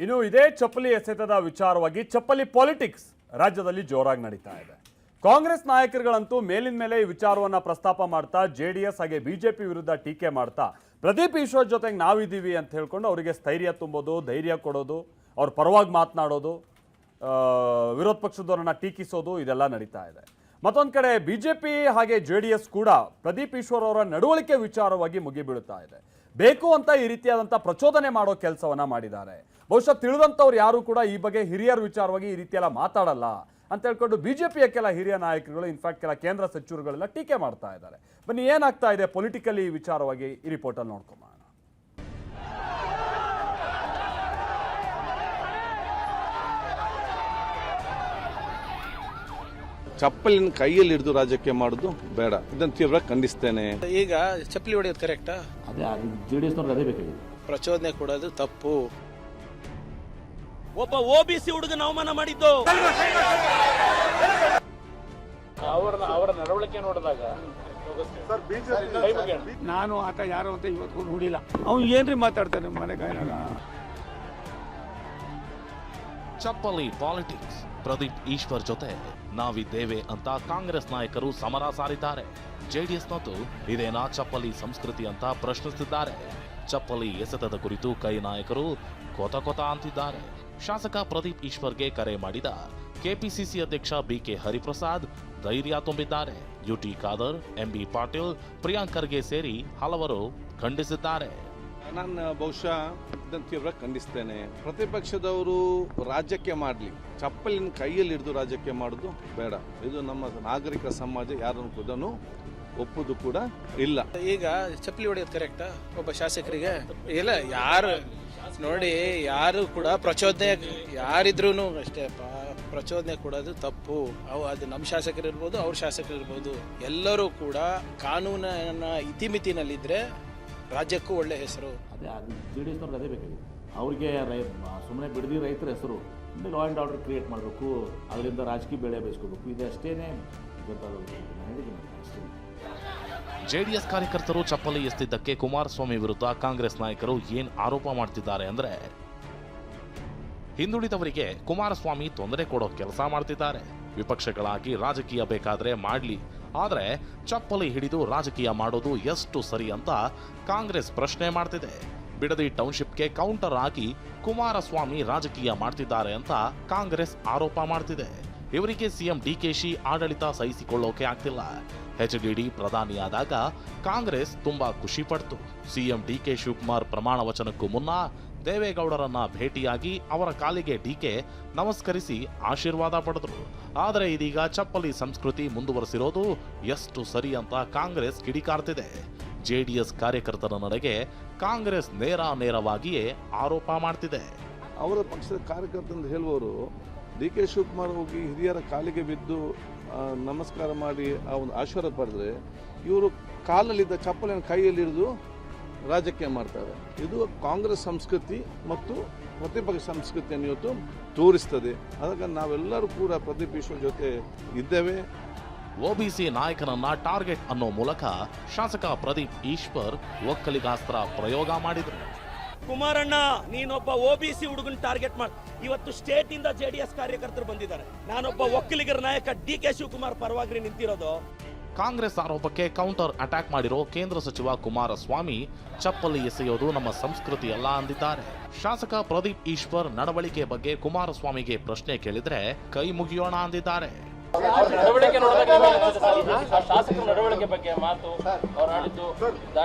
ಇನ್ನು ಇದೇ ಚಪ್ಪಲಿ ಎಸೆತದ ವಿಚಾರವಾಗಿ ಚಪ್ಪಲಿ ಪಾಲಿಟಿಕ್ಸ್ ರಾಜ್ಯದಲ್ಲಿ ಜೋರಾಗಿ ನಡೀತಾ ಇದೆ. ಕಾಂಗ್ರೆಸ್ ನಾಯಕರುಗಳಂತೂ ಮೇಲಿನ ಮೇಲೆ ಈ ವಿಚಾರವನ್ನ ಪ್ರಸ್ತಾಪ ಮಾಡ್ತಾ ಜೆಡಿಎಸ್ ಹಾಗೆ ಬಿಜೆಪಿ ವಿರುದ್ಧ ಟೀಕೆ ಮಾಡ್ತಾ ಪ್ರದೀಪ್ ಈಶ್ವರ್ ಜೊತೆಗೆ ನಾವಿದ್ದೀವಿ ಅಂತ ಹೇಳ್ಕೊಂಡು ಅವರಿಗೆ ಸ್ಥೈರ್ಯ ತುಂಬೋದು, ಧೈರ್ಯ ಕೊಡೋದು, ಅವ್ರ ಪರವಾಗಿ ಮಾತನಾಡೋದು, ವಿರೋಧ ಪಕ್ಷದವರನ್ನ ಟೀಕಿಸೋದು ಇದೆಲ್ಲ ನಡೀತಾ ಇದೆ. ಮತ್ತೊಂದು ಕಡೆ ಬಿಜೆಪಿ ಹಾಗೆ ಜೆಡಿಎಸ್ ಕೂಡ ಪ್ರದೀಪ್ ಈಶ್ವರ್ ಅವರ ನಡವಳಿಕೆ ವಿಚಾರವಾಗಿ ಮುಗಿಬೀಳುತ್ತಾ ಇದೆ. ಬೇಕು ಅಂತ ಈ ರೀತಿಯಾದಂಥ ಪ್ರಚೋದನೆ ಮಾಡೋ ಕೆಲಸವನ್ನ ಮಾಡಿದ್ದಾರೆ. ಬಹುಶಃ ತಿಳಿದಂಥವ್ರು ಯಾರು ಕೂಡ ಈ ಬಗ್ಗೆ ಹಿರಿಯರ ವಿಚಾರವಾಗಿ ಈ ರೀತಿಯೆಲ್ಲ ಮಾತಾಡಲ್ಲ ಅಂತ ಹೇಳ್ಕೊಂಡು ಬಿಜೆಪಿಯ ಕೆಲ ಹಿರಿಯ ನಾಯಕರುಗಳು, ಇನ್ಫ್ಯಾಕ್ಟ್ ಕೆಲ ಕೇಂದ್ರ ಸಚಿವರುಗಳೆಲ್ಲ ಟೀಕೆ ಮಾಡ್ತಾ ಇದ್ದಾರೆ. ಬನ್ನಿ ಏನಾಗ್ತಾ ಇದೆ ಪೊಲಿಟಿಕಲಿ ಈ ವಿಚಾರವಾಗಿ ಈ ರಿಪೋರ್ಟಲ್ಲಿ ನೋಡ್ಕೊಂಬೋಣ. ಚಪ್ಪಲಿನ ಕೈಯಲ್ಲಿ ಹಿಡಿದು ರಾಜಕೀಯ ಮಾಡೋದು ಬೇಡ, ಇದನ್ನು ತೀವ್ರವಾಗಿ ಖಂಡಿಸ್ತೇನೆ. ಈಗ ಚಪ್ಪಲಿ ಹೊಡೆಯೋದು ಕರೆಕ್ಟಾ? ಅದೇ ಜೆಡಿಎಸ್ನವ್ರಿಗೆ ಅದೇ ಬೇಕಾಗಿದೆ. ಪ್ರಚೋದನೆ ಕೊಡೋದು ತಪ್ಪು. ಒಬ್ಬ OBC ಹುಡುಗನ ಅವಮಾನ ಮಾಡಿದ್ದು ಅವರ ನಡವಳಿಕೆ ನೋಡಿದಾಗ ನಾನು ಆತ ಯಾರು ಅಂತ ಇವತ್ತು ನೋಡಿಲ್ಲ. ಅವ್ನು ಏನ್ರಿ ಮಾತಾಡ್ತಾನೆ ಮನೆಗಾಯನಾಗ. ಚಪ್ಪಲಿ ಪಾಲಿಟಿಕ್ಸ್. ಪ್ರದೀಪ್ ಈಶ್ವರ್ ಜೊತೆ ನಾವಿದ್ದೇವೆ ಅಂತ ಕಾಂಗ್ರೆಸ್ ನಾಯಕರು ಸಮರ ಸಾರಿದ್ದಾರೆ. ಜೆಡಿಎಸ್ನದ್ದು ಇದೇನಾ ಚಪ್ಪಲಿ ಸಂಸ್ಕೃತಿ ಅಂತ ಪ್ರಶ್ನಿಸಿದ್ದಾರೆ. ಚಪ್ಪಲಿ ಎಸೆತದ ಕುರಿತು ಕೈ ನಾಯಕರು ಕೊತ ಕೊತ ಅಂತಿದ್ದಾರೆ. ಶಾಸಕ ಪ್ರದೀಪ್ ಈಶ್ವರ್ಗೆ ಕರೆ ಮಾಡಿದ ಕೆಪಿಸಿಸಿ ಅಧ್ಯಕ್ಷ ಬಿಕೆ ಹರಿಪ್ರಸಾದ್ ಧೈರ್ಯ ತುಂಬಿದ್ದಾರೆ. ಯುಟಿ ಖಾದರ್, ಎಂಬಿ ಪಾಟೀಲ್, ಪ್ರಿಯಾಂಕ್ ಖರ್ಗೆ ಸೇರಿ ಹಲವರು ಖಂಡಿಸಿದ್ದಾರೆ. ನಾನು ಬಹುಶಃ ಇದನ್ನು ತೀವ್ರವಾಗಿ ಖಂಡಿಸ್ತೇನೆ. ಪ್ರತಿಪಕ್ಷದವರು ರಾಜಕೀಯ ಮಾಡಲಿ, ಚಪ್ಪಲಿನ ಕೈಯಲ್ಲಿ ಹಿಡಿದು ರಾಜಕೀಯ ಮಾಡೋದು ಬೇಡ. ಇದು ನಮ್ಮ ನಾಗರಿಕ ಸಮಾಜ ಯಾರನ್ನು ಕೂಡ ಒಪ್ಪುದು ಕೂಡ ಇಲ್ಲ. ಈಗ ಚಪ್ಪಲಿ ಹೊಡೆಯೋದು ಕರೆಕ್ಟಾ? ಒಬ್ಬ ಶಾಸಕರಿಗೆ ಇಲ್ಲ, ಯಾರು ನೋಡಿ, ಯಾರು ಕೂಡ ಪ್ರಚೋದನೆ ಯಾರಿದ್ರೂ ಅಷ್ಟೇ ಪ್ರಚೋದನೆ ಕೊಡೋದು ತಪ್ಪು. ಅದು ನಮ್ಮ ಶಾಸಕರು ಇರ್ಬೋದು, ಅವ್ರ ಶಾಸಕರು ಇರ್ಬೋದು, ಎಲ್ಲರೂ ಕೂಡ ಕಾನೂನಿನ ಇತಿಮಿತಿನಲ್ಲಿದ್ದರೆ ರಾಜ್ಯಕ್ಕೂ ಒಳ್ಳೆ ಹೆಸರು. ಅದೇ ಜೆಡಿಎಸ್ನವ್ರಿಗೆ ಅದೇ ಬೇಕಾಗಿದೆ. ಅವ್ರಿಗೆ ಸುಮ್ಮನೆ ಬಿಡದಿ ರೈತರ ಹೆಸರು ಲಾ ಆ್ಯಂಡ್ ಆರ್ಡರ್ ಕ್ರಿಯೇಟ್ ಮಾಡಬೇಕು, ಅದರಿಂದ ರಾಜಕೀಯ ಬೆಳೆ ಬಯಸ್ಕೋಬೇಕು, ಇದಷ್ಟೇನೆ ಜೆಡಿಎಸ್ ಕಾರ್ಯಕರ್ತರು ಚಪ್ಪಲಿ ಎಸೆದಿದ್ದಕ್ಕೆ ಕುಮಾರಸ್ವಾಮಿ ವಿರುದ್ಧ ಕಾಂಗ್ರೆಸ್ ನಾಯಕರು ಏನ್ ಆರೋಪ ಮಾಡ್ತಿದ್ದಾರೆ ಅಂದ್ರೆ, ಹಿಂದುಳಿದವರಿಗೆ ಕುಮಾರಸ್ವಾಮಿ ತೊಂದರೆ ಕೊಡೋ ಕೆಲಸ ಮಾಡ್ತಿದ್ದಾರೆ. ವಿಪಕ್ಷಗಳಾಗಿ ರಾಜಕೀಯ ಬೇಕಾದ್ರೆ ಮಾಡ್ಲಿ, ಆದ್ರೆ ಚಪ್ಪಲಿ ಹಿಡಿದು ರಾಜಕೀಯ ಮಾಡೋದು ಎಷ್ಟು ಸರಿ ಅಂತ ಕಾಂಗ್ರೆಸ್ ಪ್ರಶ್ನೆ ಮಾಡ್ತಿದೆ. ಬಿಡದಿ ಟೌನ್ಶಿಪ್ಗೆ ಕೌಂಟರ್ ಆಗಿ ಕುಮಾರಸ್ವಾಮಿ ರಾಜಕೀಯ ಮಾಡ್ತಿದ್ದಾರೆ ಅಂತ ಕಾಂಗ್ರೆಸ್ ಆರೋಪ ಮಾಡ್ತಿದೆ. ಇವರಿಗೆ ಸಿಎಂ ಡಿಕೆಶಿ ಆಡಳಿತ ಸಹಿಸಿಕೊಳ್ಳೋಕೆ ಆಗ್ತಿಲ್ಲ. HDD ಪ್ರಧಾನಿಯಾದಾಗ ಕಾಂಗ್ರೆಸ್ ತುಂಬಾ ಖುಷಿ ಪಡ್ತು. ಸಿಎಂ ಡಿಕೆ ಶಿವಕುಮಾರ್ ಪ್ರಮಾಣ ವಚನಕ್ಕೂ ಮುನ್ನ ದೇವೇಗೌಡರನ್ನ ಭೇಟಿಯಾಗಿ ಅವರ ಕಾಲಿಗೆ ಡಿಕೆ ನಮಸ್ಕರಿಸಿ ಆಶೀರ್ವಾದ ಪಡೆದ್ರು. ಆದರೆ ಇದೀಗ ಚಪ್ಪಲಿ ಸಂಸ್ಕೃತಿ ಮುಂದುವರೆಸಿರೋದು ಎಷ್ಟು ಸರಿ ಅಂತ ಕಾಂಗ್ರೆಸ್ ಕಿಡಿಕಾರ್ತಿದೆ. ಜೆಡಿಎಸ್ ಕಾರ್ಯಕರ್ತರ ನಡೆಗೆ ಕಾಂಗ್ರೆಸ್ ನೇರವಾಗಿಯೇ ಆರೋಪ ಮಾಡ್ತಿದೆ. ಅವರ ಪಕ್ಷದ ಕಾರ್ಯಕರ್ತರು ಹೇಳುವವರು ಡಿಕೆ ಶಿವಕುಮಾರ್ ಹೋಗಿ ಹಿರಿಯರ ಕಾಲಿಗೆ ಬಿದ್ದು ನಮಸ್ಕಾರ ಮಾಡಿ ಆ ಒಂದು ಆಶೀರ್ವಾದ ಪಡೆದ್ರೆ, ಇವರು ಕಾಲಲ್ಲಿದ್ದ ಚಪ್ಪಲಿನ ಕೈಯಲ್ಲಿ ಹಿಡಿದು ರಾಜಕೀಯ ಮಾಡ್ತಾರೆ. ಇದು ಕಾಂಗ್ರೆಸ್ ಸಂಸ್ಕೃತಿ ಮತ್ತು ಪ್ರತಿಪಕ್ಷ ಸಂಸ್ಕೃತಿಯನ್ನು ಇವತ್ತು ತೋರಿಸ್ತದೆ. ಅದಕ್ಕೆ ನಾವೆಲ್ಲರೂ ಕೂಡ ಪ್ರದೀಪ್ ಈಶ್ವರ್ ಜೊತೆ ಇದ್ದೇವೆ. OBC ನಾಯಕನನ್ನ ಟಾರ್ಗೆಟ್ ಅನ್ನೋ ಮೂಲಕ ಶಾಸಕ ಪ್ರದೀಪ್ ಈಶ್ವರ್ ಒಕ್ಕಲಿಗಾಸ್ತ್ರ ಪ್ರಯೋಗ ಮಾಡಿದರು. ಕುಮಾರಣ್ಣ, ನೀನೊಬ್ಬ OBC ಹುಡುಗನ ಟಾರ್ಗೆಟ್ ಮಾಡಿ ಇವತ್ತು ಸ್ಟೇಟ್ ಇಂದ JDS ಕಾರ್ಯಕರ್ತರು ಬಂದಿದ್ದಾರೆ. ನಾನೊಬ್ಬ ಒಕ್ಕಲಿಗರ ನಾಯಕ DK ಶಿವಕುಮಾರ್ ಪರವಾಗಿ ನಿಂತಿರೋದು. ಕಾಂಗ್ರೆಸ್ ಆರೋಪಕ್ಕೆ ಕೌಂಟರ್ ಅಟ್ಯಾಕ್ ಮಾಡಿರೋ ಕೇಂದ್ರ ಸಚಿವ ಕುಮಾರಸ್ವಾಮಿ ಚಪ್ಪಲಿ ಎಸೆಯೋದು ನಮ್ಮ ಸಂಸ್ಕೃತಿ ಅಲ್ಲ ಅಂದಿದ್ದಾರೆ. ಶಾಸಕ ಪ್ರದೀಪ್ ಈಶ್ವರ್ ನಡವಳಿಕೆ ಬಗ್ಗೆ ಕುಮಾರಸ್ವಾಮಿಗೆ ಪ್ರಶ್ನೆ ಕೇಳಿದ್ರೆ ಕೈ ಮುಗಿಯೋಣ ಅಂದಿದ್ದಾರೆ. ನಡವಳಿಕೆ ಶಾಸಕರ ನಡವಳಿಕೆ ಬಗ್ಗೆ ಮಾತು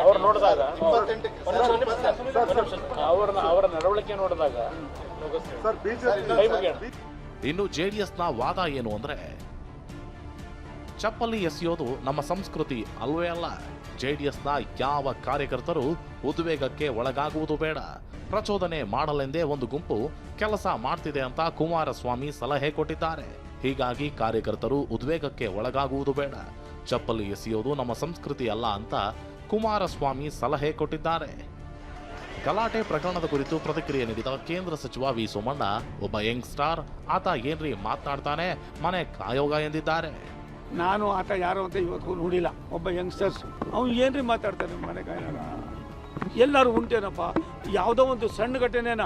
ಅವ್ರು ನೋಡಿದಾಗ ಅವರ ನಡವಳಿಕೆ ನೋಡಿದಾಗ ಇನ್ನು ಜೆಡಿಎಸ್ನ ವಾದ ಏನು ಅಂದ್ರೆ, ಚಪ್ಪಲಿ ಎಸೆಯೋದು ನಮ್ಮ ಸಂಸ್ಕೃತಿ ಅಲ್ವೇ ಅಲ್ಲ. ಜೆಡಿಎಸ್ನ ಯಾವ ಕಾರ್ಯಕರ್ತರು ಉದ್ವೇಗಕ್ಕೆ ಒಳಗಾಗುವುದು ಬೇಡ. ಪ್ರಚೋದನೆ ಮಾಡಲೆಂದೇ ಒಂದು ಗುಂಪು ಕೆಲಸ ಮಾಡ್ತಿದೆ ಅಂತ ಕುಮಾರಸ್ವಾಮಿ ಸಲಹೆ ಕೊಟ್ಟಿದ್ದಾರೆ. ಹೀಗಾಗಿ ಕಾರ್ಯಕರ್ತರು ಉದ್ವೇಗಕ್ಕೆ ಒಳಗಾಗುವುದು ಬೇಡ. ಚಪ್ಪಲಿ ಎಸೆಯೋದು ನಮ್ಮ ಸಂಸ್ಕೃತಿ ಅಲ್ಲ ಅಂತ ಕುಮಾರಸ್ವಾಮಿ ಸಲಹೆ ಕೊಟ್ಟಿದ್ದಾರೆ. ಗಲಾಟೆ ಪ್ರಕರಣದ ಕುರಿತು ಪ್ರತಿಕ್ರಿಯೆ ನೀಡಿದ ಕೇಂದ್ರ ಸಚಿವ ವಿ ಸೋಮಣ್ಣ, ಒಬ್ಬ ಯಂಗ್ ಸ್ಟಾರ್, ಆತ ಏನ್ರಿ ಮಾತನಾಡ್ತಾನೆ, ಮನೆ ಕಾಯೋಗ ಎಂದಿದ್ದಾರೆ. ನಾನು ಆತ ಯಾರು ಅಂತ ಇವತ್ತು ನೋಡಿಲ್ಲ. ಒಬ್ಬ ಯಂಗ್ಸ್ಟರ್ಸ್, ಅವ್ನು ಏನ್ರಿ ಮಾತಾಡ್ತಾನೆ ಮನೆಗಾಯನಾಗ. ಎಲ್ಲರೂ ಉಂಟೇನಪ್ಪ, ಯಾವುದೋ ಒಂದು ಸಣ್ಣ ಘಟನೆನ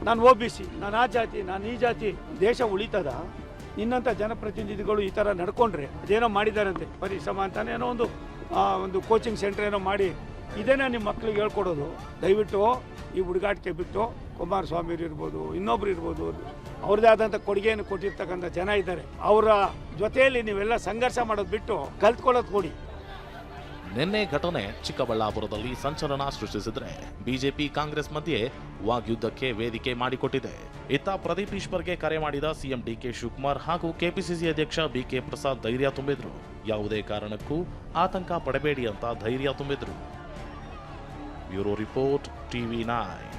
ನಾನು OBC, ನಾನು ಆ ಜಾತಿ, ನಾನು ಈ ಜಾತಿ. ದೇಶ ಉಳಿತದ? ನಿನ್ನಂಥ ಜನಪ್ರತಿನಿಧಿಗಳು ಈ ಥರ ನಡ್ಕೊಂಡ್ರೆ ಅದೇನೋ ಮಾಡಿದಾರಂತೆ ಪರಿಶ್ರಮ ಅಂತಾನೆ ಏನೋ ಒಂದು ಕೋಚಿಂಗ್ ಸೆಂಟರ್ ಏನೋ ಮಾಡಿ ಇದೇನೇ ನಿಮ್ಮ ಮಕ್ಳಿಗೆ ಹೇಳ್ಕೊಡೋದು. ದಯವಿಟ್ಟು ಈ ಹುಡುಗಾಟಿಕೆ ಬಿಟ್ಟು ಕುಮಾರಸ್ವಾಮಿ ಇರ್ಬೋದು, ಇನ್ನೊಬ್ರು ಇರ್ಬೋದು, ಅವ್ರದ್ದೇ ಆದಂಥ ಕೊಡುಗೆಯನ್ನು ಕೊಟ್ಟಿರ್ತಕ್ಕಂಥ ಜನ ಇದ್ದಾರೆ. ಅವರ ಜೊತೆಯಲ್ಲಿ ನೀವೆಲ್ಲ ಸಂಘರ್ಷ ಮಾಡೋದು ಬಿಟ್ಟು ಕಲ್ತ್ಕೊಳ್ಳೋದು ಕೊಡಿ. ನಿನ್ನೆ ಘಟನೆ ಚಿಕ್ಕಬಳ್ಳಾಪುರದಲ್ಲಿ ಸಂಚಲನ ಸೃಷ್ಟಿಸಿದ್ರೆ ಬಿಜೆಪಿ ಕಾಂಗ್ರೆಸ್ ಮಧ್ಯೆ ವಾಗ್ಯುದ್ಧಕ್ಕೆ ವೇದಿಕೆ ಮಾಡಿಕೊಟ್ಟಿದೆ. ಇತ್ತ ಪ್ರದೀಪ್ ಈಶ್ವರ್ಗೆ ಕರೆ ಮಾಡಿದ ಸಿಎಂ ಡಿಕೆ ಶಿವಕುಮಾರ್ ಹಾಗೂ ಕೆಪಿಸಿಸಿ ಅಧ್ಯಕ್ಷ ಬಿಕೆ ಪ್ರಸಾದ್ ಧೈರ್ಯ ತುಂಬಿದ್ರು. ಯಾವುದೇ ಕಾರಣಕ್ಕೂ ಆತಂಕ ಪಡಬೇಡಿ ಅಂತ ಧೈರ್ಯ ತುಂಬಿದ್ರು. Bureau report, TV9.